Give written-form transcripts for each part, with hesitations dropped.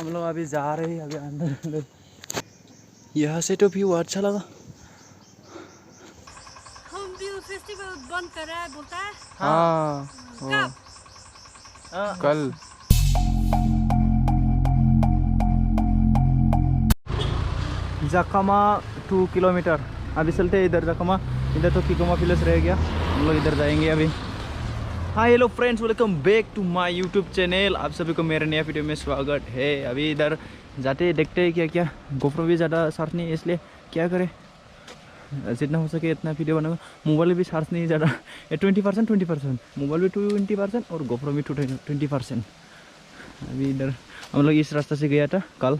हम लोग अभी जा रहे हैं अभी अंदर। यहाँ से तो व्यू अच्छा लगा। हम व्यू फेस्टिवल बंद कर रहा है बोलता है। हाँ कब? कल। जाखमा 2 किलोमीटर अभी चलते हैं इधर जाखमा। इधर तो किकोमा विलेज रह गया, हम लोग इधर जाएंगे अभी। हाँ hello friends, welcome back to my YouTube channel. आप सभी को मेरे नया वीडियो में स्वागत है। अभी इधर जाते देखते हैं क्या क्या। गोप्रो भी ज़्यादा शार्प नहीं है, इसलिए क्या करें, जितना हो सके इतना वीडियो बनाऊंगा। मोबाइल भी शार्प नहीं ज़्यादा, 20% मोबाइल भी 20% और गोप्रो भी 20%। अभी इधर हम लोग इस रास्ते से गया था कल,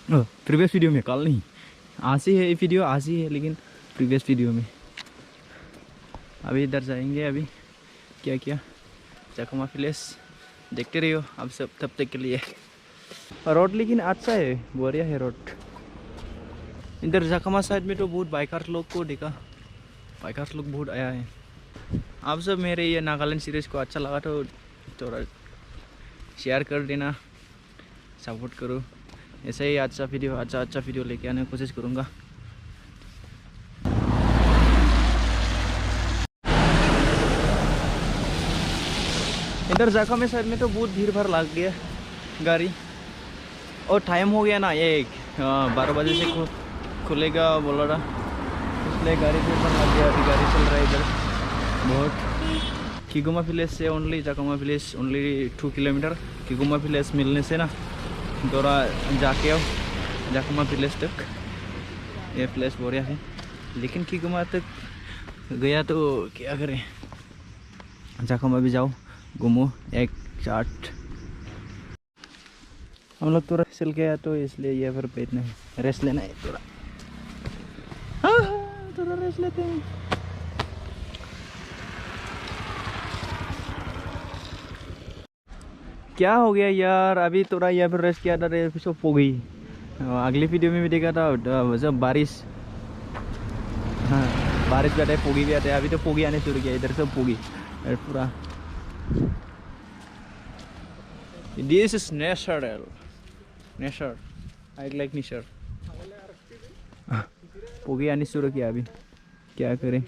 प्रीवियस वीडियो में, कल नहीं, आज ही है ये वीडियो, आज ही है, लेकिन प्रीवियस वीडियो में। अभी इधर जाएंगे अभी क्या क्या। जाखमा विलेज देखते रहियो आप सब तब तक के लिए। रोड लेकिन अच्छा है, बढ़िया है रोड। इधर जाखमा साइड में तो बहुत बाइकर्स लोग को देखा, बाइकर्स लोग बहुत आया है। आप सब मेरे ये नागालैंड सीरीज़ को अच्छा लगा तो थोड़ा शेयर कर देना, सपोर्ट करो। ऐसे ही अच्छा वीडियो लेके आने की कोशिश करूँगा। इधर जाखमा साइड में तो बहुत भीड़ भाड़ लग गया गाड़ी, और टाइम हो गया ना, ये 12 बजे से खुलेगा बोला रहा, इसलिए गाड़ी भीड़ भाड़ लग गया। अभी गाड़ी चल रहा है इधर बहुत। किकोमा विलेज से only Jakhama village only 2 kilometre. Kikoma village मिलने से ना थोड़ा जाके आओ जाखमा विलेज तक। ये प्लेस बढ़िया है, लेकिन किकोमा तक गया तो क्या करें, जाखमा भी जाओ, घूमो एक चाट। हम लोग थोड़ा चल गया तो इसलिए ये फिर बैठना है, रेस्ट लेना है थोड़ा। थोड़ा रेस्ट लेते हैं। क्या हो गया यार, अभी थोड़ा यहाँ पर रेस्ट किया था, रेस्ट हो गई। अगली वीडियो में भी देखा था जब बारिश, हाँ बारिश भी आता है, पोगी भी आता है। अभी तो पोगी आने शुरू किया इधर, सब पोगी पूरा। This is natural nature, I like nature. पोगी आने शुरू किया, अभी क्या करें।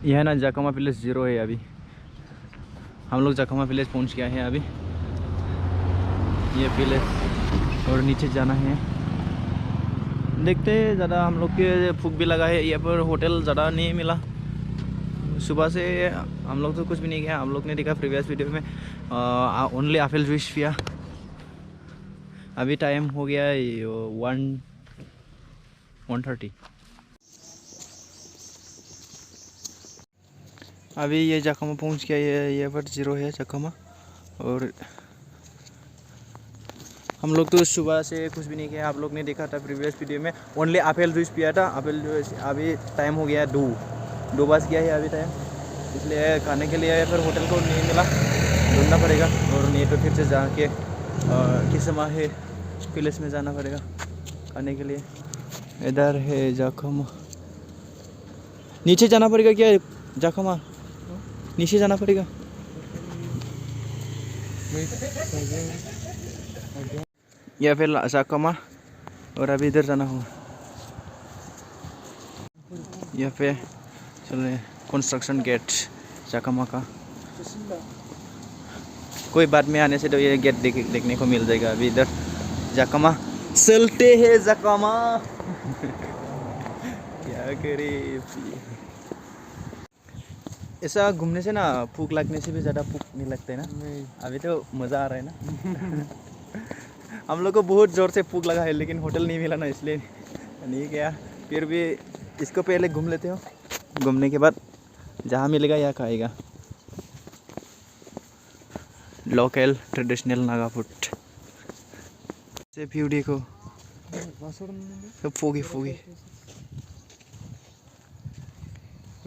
यह ना जाखमा विलेज 0 है। अभी हम लोग जाखमा विलेज पहुंच गया है। अभी ये विलेज और नीचे जाना है, देखते हैं। ज़्यादा हम लोग के फूक भी लगा है, यहाँ पर होटल ज़्यादा नहीं मिला। सुबह से हम लोग तो कुछ भी नहीं किया। हम लोग ने देखा प्रीवियस वीडियो में ओनली एप्पल जूस पिया। अभी टाइम हो गया 1:30। अभी ये जाखमा पहुंच गया, ये पर 0 है जाखमा। और हम लोग तो सुबह से कुछ भी नहीं किया। आप लोग ने देखा था प्रीवियस वीडियो में, ओनली एप्पल जूस पिया था, एप्पल जूस। अभी टाइम हो गया 2 बज गया है अभी टाइम, इसलिए खाने के लिए फिर होटल को नहीं मिला, ढूंढना पड़ेगा। और नहीं तो फिर से जाके किसमा है विलेज में जाना पड़ेगा खाने के लिए। इधर है जाखमा, नीचे जाना पड़ेगा क्या जाखमा, नीचे जाना पड़ेगा। या फिर जाखमा, और अभी इधर जाना होगा। या फिर चले कंस्ट्रक्शन गेट जाखमा का। कोई बाद में आने से तो ये गेट देखने को मिल जाएगा। अभी इधर जाखमा चलते हैं जाखमा। क्या करे, ऐसा घूमने से ना भूख लगने से भी ज़्यादा भूख नहीं लगता है ना। अभी तो मज़ा आ रहा है ना। हम लोग को बहुत ज़ोर से भूख लगा है, लेकिन होटल नहीं मिला ना, इसलिए नहीं गया। फिर भी इसको पहले घूम लेते हो, घूमने के बाद जहाँ मिलेगा यहाँ खाएगा। लोकल ट्रेडिशनल नागा फूड से व्यू देखो, सब फोगी फोगी।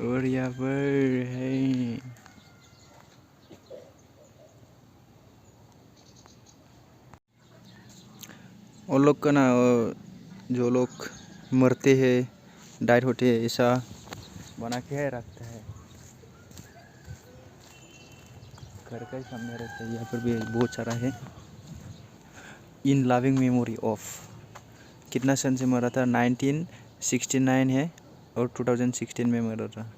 और यहाँ पर है वो लोग का ना जो लोग मरते हैं डाइट होते हैं ऐसा बना के है रखता है। घर का ही सामने रहता है। यहाँ पर भी बहुत सारा है। इन लविंग मेमोरी ऑफ कितना सन से मरा था 1969 है और 2016 में मरा था।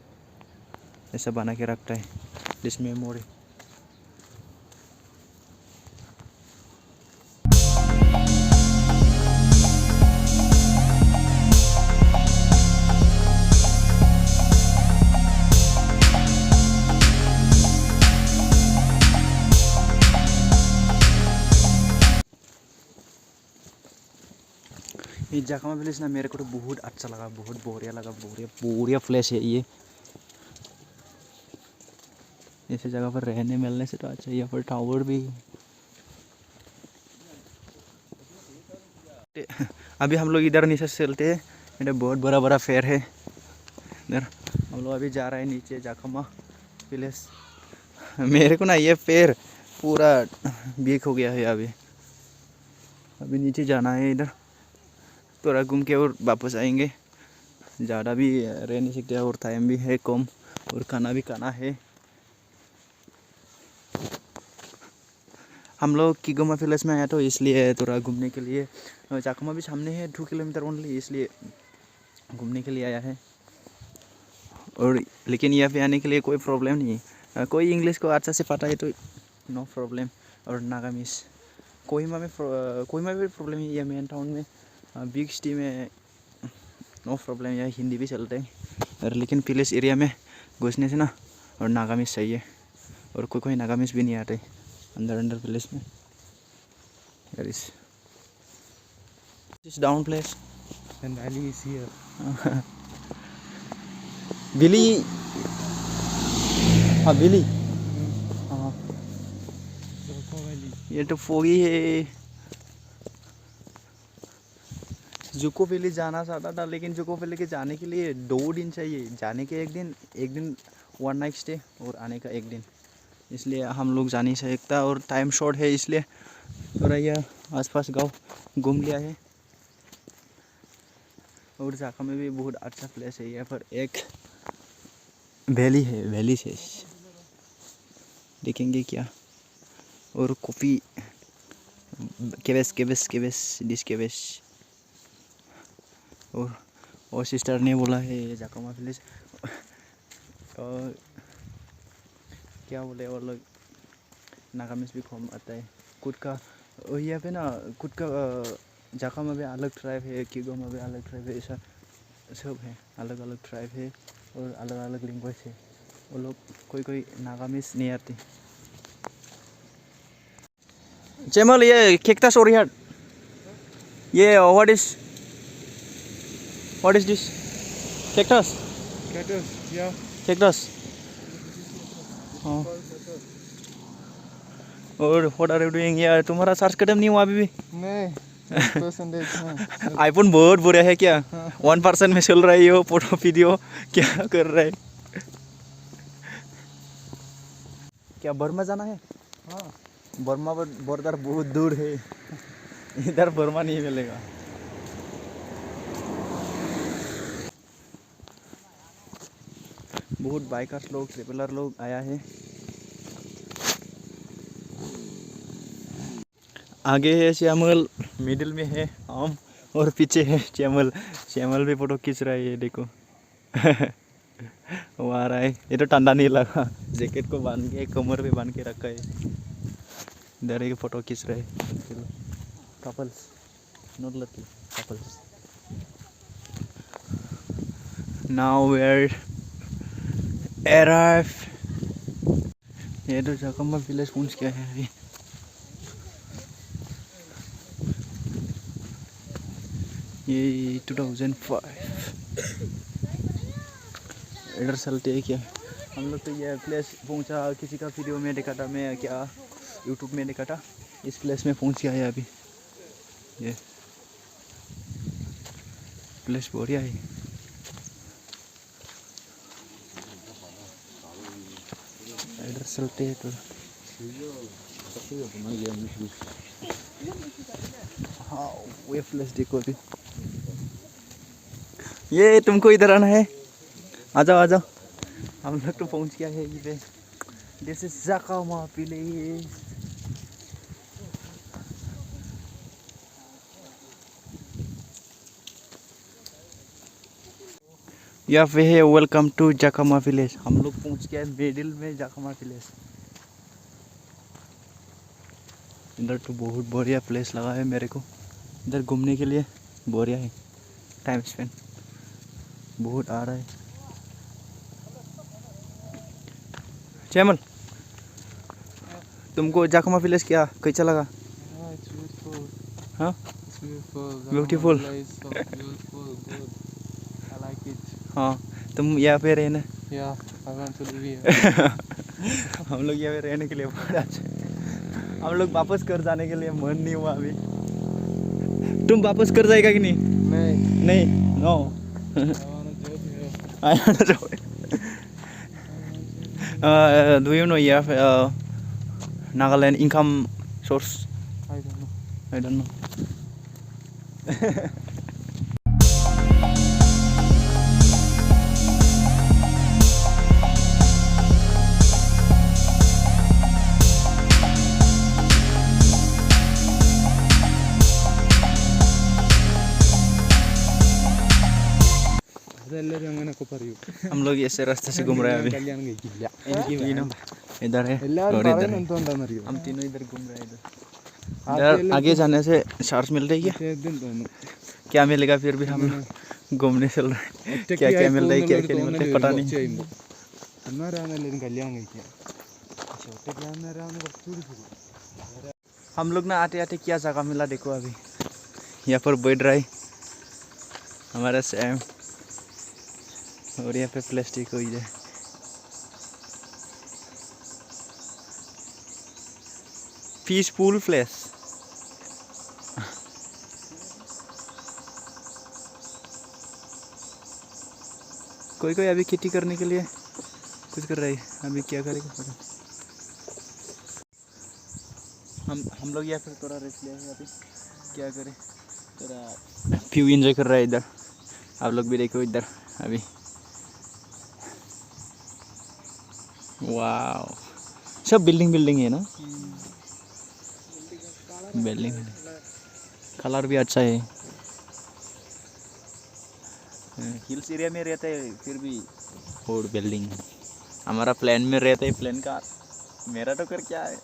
ऐसा बना के रखता है दिस मेमोरी। ये जाखमा विलेज ना मेरे को तो बहुत अच्छा लगा, बहुत बढ़िया लगा, बढ़िया प्लेस है ये। ऐसे जगह पर रहने मिलने से तो अच्छा। यहाँ पर टावर भी अभी हम लोग इधर नीचे से चलते हैं। इधर बहुत बड़ा बड़ा पेड़ है। इधर हम लोग अभी जा रहे हैं नीचे जाखमा विलेज। मेरे को ना ये पेड़ पूरा वीक हो गया है। अभी नीचे जाना है। इधर थोड़ा घूम के और वापस आएंगे। ज़्यादा भी रह नहीं सकते और टाइम भी है कम और खाना भी खाना है। हम लोग किगोमा विलेज में आया तो इसलिए थोड़ा घूमने के लिए। जाखमा भी सामने है 2 किलोमीटर ओनली, इसलिए घूमने के लिए आया है। और लेकिन यहाँ पे आने के लिए कोई प्रॉब्लम नहीं है। कोई इंग्लिश को अच्छा से पता है तो नो प्रॉब्लम। और नागामीज कोहिमा में भी प्रॉब्लम है। ये मेन टाउन में बिग सिटी में नो प्रॉब्लम। यहाँ हिंदी भी चलते हैं और लेकिन विलेज एरिया में घुसने से ना और नागामीज सही है। और कोई नागामीज भी नहीं आते अंदर विलेज में। Here is this down place And Ali is here. Billy। हाँ बिली। हाँ Joko Valley. ये तो फोगी है। जुको वैली जाना चाहता था लेकिन जुको वैली के जाने के लिए 2 दिन चाहिए। जाने के एक दिन 1 नाइट स्टे और आने का 1 दिन। इसलिए हम लोग जा नहीं सकता और टाइम शॉर्ट है इसलिए थोड़ा यह आसपास गांव घूम लिया है। और जाखा में भी बहुत अच्छा प्लेस है। यहाँ पर एक वैली है, वैली से देखेंगे क्या। और कॉफ़ी केवेस डिश केवेस। और सिस्टर ने बोला है जाखमा विलेज और क्या बोले और लोग नागामीज भी कम आता है खुद का। और यहाँ पे ना खुद का जाखमा में भी अलग ट्राइब है, किगोमा में अलग ट्राइब है। ऐसा सब है, अलग अलग ट्राइब है और अलग अलग लैंग्वेज है। वो लोग कोई नागामीज नहीं आते। चेमल ये केक्टस और ये what is this? Cactus. Cactus, yeah. Cactus. हाँ। और व्हाट आर यू डूइंग यार? तुम्हारा सर्च कदम नहीं हुआ अभी भी? नहीं, 1% आईफोन बहुत बुरा है क्या? 1% में चल रही हो फोटो वीडियो क्या कर रहे? क्या बर्मा जाना है? हाँ. बर्मा बॉर्डर बहुत दूर है। इधर बर्मा नहीं मिलेगा। बहुत बाइकर्स लोग ट्रेवलर लोग आया है। आगे है श्यामल, मिडिल में है हम और पीछे है श्यामल। श्यामल भी फोटो खींच रहा है। ये देखो वो आ रहा है। ये तो ठंडा नहीं लगा, जैकेट को बांध के कमर पे बांध के रखा है। इधर एक फोटो खींच रहे हैं couples, not lucky couples. Now we are arrive. ये तो जाखमा विलेज पहुंच गया है अभी। ये 2005 इधर चलते हैं क्या हम लोग। तो ये प्लेस पहुंचा, किसी का वीडियो में देखा था मैं, क्या यूट्यूब में देखा था। इस प्लेस में पहुंच गया है अभी। ये प्लेस बढ़िया है। इधर चलते हैं तो हाँ वो प्लेस देखो अभी। ये तुमको इधर आना है, आ जाओ आ जाओ। हम लोग तो पहुंच गया है ये पे। This is Jakhama village. यहाँ पे है वेलकम टू जाकामा विलेज। हम लोग पहुंच गए मिडिल में जाकामा विलेज। इधर तो बहुत बढ़िया प्लेस लगा है मेरे को, इधर घूमने के लिए बढ़िया है। टाइम स्पेंड बहुत आ रहा है। चैमल, तुमको जाकामा विलेज क्या कैसा लगा? Yeah, it's beautiful. हाँ It's beautiful. Beautiful. Jagamala is so beautiful. Good. I like it. हाँ, तुम यहाँ पे रहना। Yeah, I want to live here. हम लोग यहाँ पे रहने के लिए बहुत अच्छा है। हम लोग वापस कर जाने के लिए मन नहीं हुआ अभी। तुम वापस कर जाएगा कि नहीं? नहीं. नहीं, no. I want to job here. I don't know. Do you know you have Nagaland income source? I don't know. I don't know. അതെല്ലാരും അങ്ങനെയൊക്കെ പറയൂ. हम लोग ऐसे रास्ते से घूम रहे हैं अभी। കല്യാണം കഴിക്കില്ല. तीनों इधर है എല്ലാവരും और इधर പറയുന്നത് है। എന്തുകൊണ്ടാണെന്നറിയോ? हम तीनों इधर घूम रहे हैं इधर आगे जाने से चार्ज मिल रही है। ഇതെന്ത് തോന്നുന്നു? क्या मिलेगा फिर भी हम घूमने चल रहे हैं। क्या क्या मिल रहा है क्या क्या नहीं मिल रहा है पता नहीं। അന്നേരമാണ് എല്ലാവരും കല്യാണം കഴിക്കുക. പക്ഷെ ഒറ്റയ്ക്കാന്നേരമാണ് കുറച്ചുകൂടി സുഖം. हम लोग ना आते आते क्या जगह मिला देखो अभी। यहाँ पर बैठ रहा है हमारा सैम और यहाँ पे प्लास्टिक हो जाए। Peaceful place. कोई कोई अभी खेती करने के लिए कुछ कर रहा है, अभी क्या करेगा पता। हम लोग यहाँ पर थोड़ा रेस्ट लिया है अभी, क्या करें थोड़ा व्यू एंजॉय कर रहा है इधर। आप लोग भी देखो इधर अभी। वाओ, सब बिल्डिंग बिल्डिंग है ना। बिल्डिंग कलर भी अच्छा है। हिल्स एरिया में रहता है फिर भी और बिल्डिंग। हमारा प्लेन में रहता है, प्लेन का मेरा तो कर क्या है।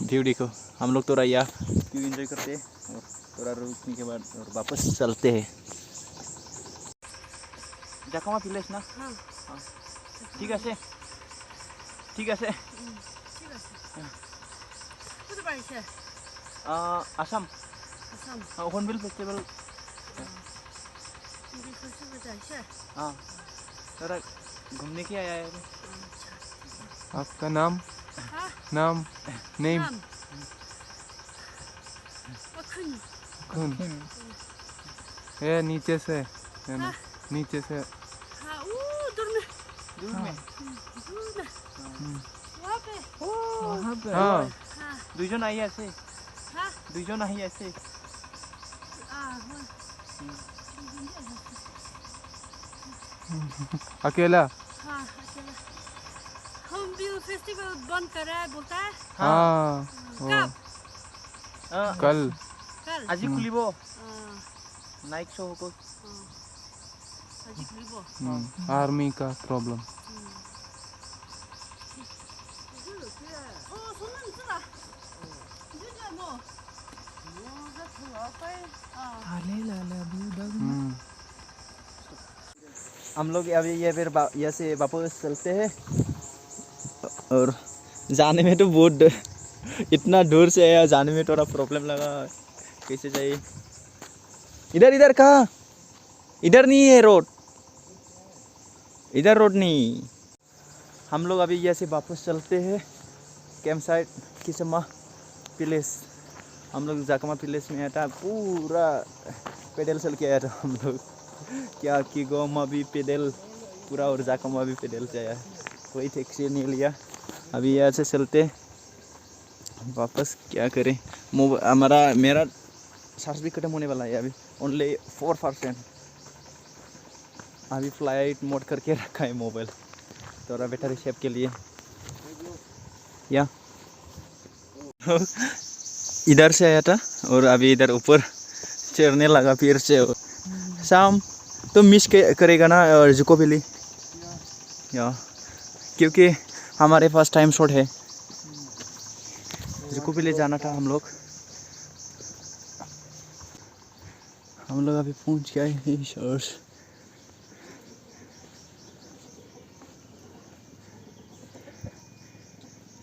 व्यू देखो। हम लोग थोड़ा यहाँ व्यू एंजॉय करते हैं और थोड़ा रुकने के बाद और वापस चलते हैं। जाकामा विलेज ना। हाँ ঠিক আছে ঠিক আছে। ঠিক আছে কোথায় বাড়িছে Assam Assam Hornbill Festival. Festival যাইছে हाँ थोड़ा घूमने के आया है। आपका नाम? हाँ नाम? नेम? नाम अखन खून. ये नीचे से है ना? हाँ। नीचे से. हाँ दूर में दूर में दूर में वहाँ पे वहाँ पे. हाँ দুইজন আহি আছে हाँ দুইজন আহি আছে। हाँ अकेला? हाँ अकेला हम भी फेस्टिवल बंद कर रहा है बोलता है हाँ. वो कब कल. कल আজি খুলিব हाँ, নাইট শো को। हाँ। अजी खुलिबो आर्मी का प्रॉब्लम. 어 손은 쓰다 진짜 뭐 뭐가 좋아 हम लोग अभी ये फिर यहाँ से वापस चलते हैं और जाने में तो बहुत इतना दूर से है, जाने में थोड़ा प्रॉब्लम लगा। कैसे जाइए इधर इधर कहाँ? इधर नहीं है रोड, इधर रोड नहीं। हम लोग अभी यहाँ से वापस चलते हैं कैंप साइट किसमा प्लेस। हम लोग जाकामा प्लेस में आया था, पूरा पेडल चल के आया था हम लोग। क्या कि गोमा भी पेडल पूरा और जाकामा भी पेडल से आया, कोई टैक्सी नहीं लिया। अभी यहाँ से चलते वापस, क्या करें। मेरा चार्ज भी खत्म होने वाला है अभी, ओनली 4%। अभी फ्लाइट मोड करके रखा है मोबाइल, थोड़ा बैटरी सेव के लिए। या इधर से आया था और अभी इधर ऊपर चढ़ने लगा फिर से। शाम तो मिस करेगा ना जुको वैली, या क्योंकि हमारे पास टाइम शॉर्ट है। जुको वैली जाना था हम लोग अभी पहुंच गए हैं शर्स।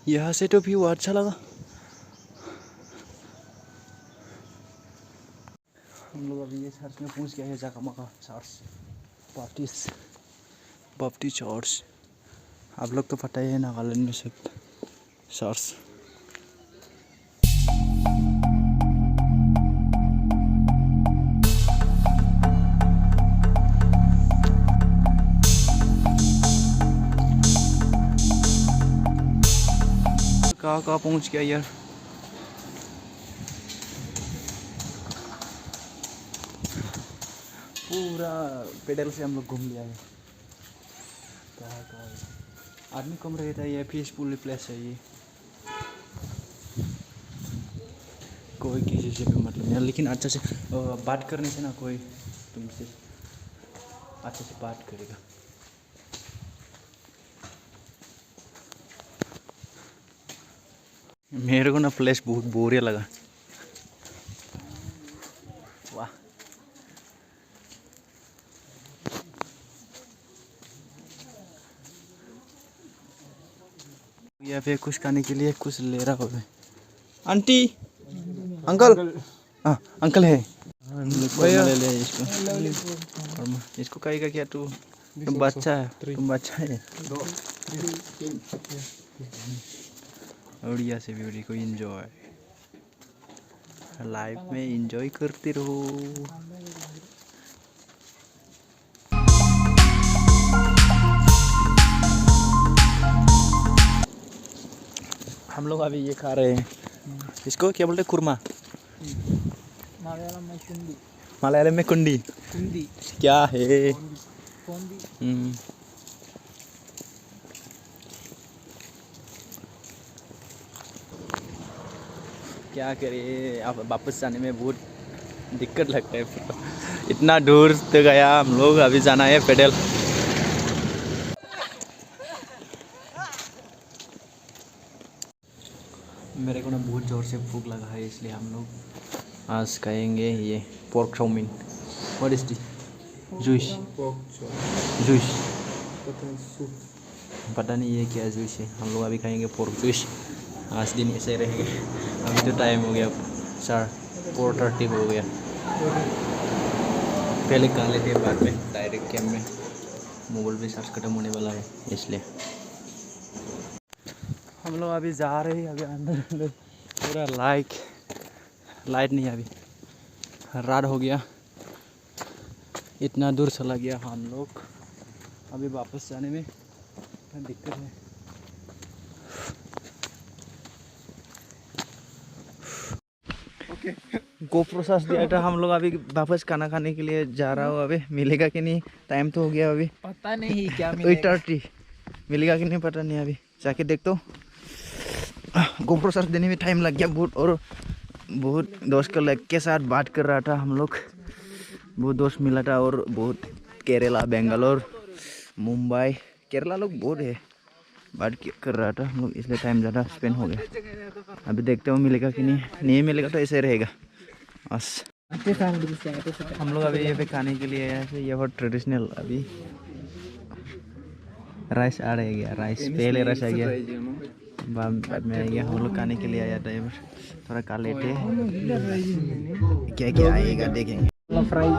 यहाँ से तो व्यू अच्छा लगा। हम लोग अभी ये चर्च में पहुंच गए हैं, जाकामाका चर्च, बाप्टिस्ट चर्च। आप लोग तो पता ही है नागालैंड में सब चर्च। कहाँ पहुंच गया यार। पूरा पेडल से हम लोग घूम लिया है। कहाँ आदमी कम रहता है, ये पीसफुल प्लेस है ये। कोई किसी से भी मतलब नहीं, लेकिन अच्छा से बात करने से ना कोई तुमसे अच्छे से बात करेगा। मेरे को ना प्लेस बहुत बोरिया लगा। वाह, यहाँ पे कुछ खाने के लिए कुछ ले रहा होगा। आंटी, अंकल, हाँ अंकल है। ले ले इसको कहेगा क्या तू बच्चा है, तुम बच्चा है। और यहाँ से ब्यूटी को एंजॉय, लाइफ में एंजॉय करते रहो। हम लोग अभी ये खा रहे हैं, इसको क्या बोलते हैं, खुरमा। मलयालम में कुंडी क्या है? क्या करें, अब वापस जाने में बहुत दिक्कत लगता है। इतना दूर तो गया हम लोग, अभी जाना है पेडल। मेरे को ना बहुत ज़ोर से भूख लगा है, इसलिए हम लोग आज खाएंगे ये pork chow mein. What is this? Juice पता नहीं ये क्या जूस है। हम लोग अभी खाएंगे पोर्क जूस। आज दिन ऐसे रहेंगे। अभी तो टाइम हो गया 4:30 हो गया। पहले खा लेते हैं, बाद में डायरेक्ट कैम्प में। मोबाइल भी चार्ज खत्म होने वाला है, इसलिए हम लोग अभी जा रहे हैं। अभी अंदर पूरा लाइट नहीं है, अभी रात हो गया, इतना दूर चला गया हम लोग। अभी वापस जाने में दिक्कत है। गोप्रो साथ दिया था, हम लोग अभी वापस खाना खाने के लिए जा रहा हूँ। अभी मिलेगा कि नहीं, टाइम तो हो गया अभी, पता नहीं क्या मिलेगा। 8:30 मिलेगा कि नहीं पता नहीं, अभी जाके देखता हूँ। गोप्रो साथ देने में टाइम लग गया बहुत, और बहुत दोस्त के साथ बात कर रहा था हम लोग। बहुत दोस्त मिला था, और बहुत केरला, बेंगलोर, मुंबई, केरला लोग बहुत है, बात कर रहा था हम लोग, इसलिए टाइम ज़्यादा स्पेंड हो गया। अभी देखते हो मिलेगा कि नहीं मिलेगा तो ऐसे रहेगा बस। हम लोग अभी ये पे खाने के लिए आए थे, ये बहुत ट्रेडिशनल। अभी राइस आ रहा है, राइस पहले राइस आ गया, बाद में आ गया। हम लोग खाने के लिए आया था, थोड़ा खा लेते क्या क्या आएगा देखेंगे। फ्राई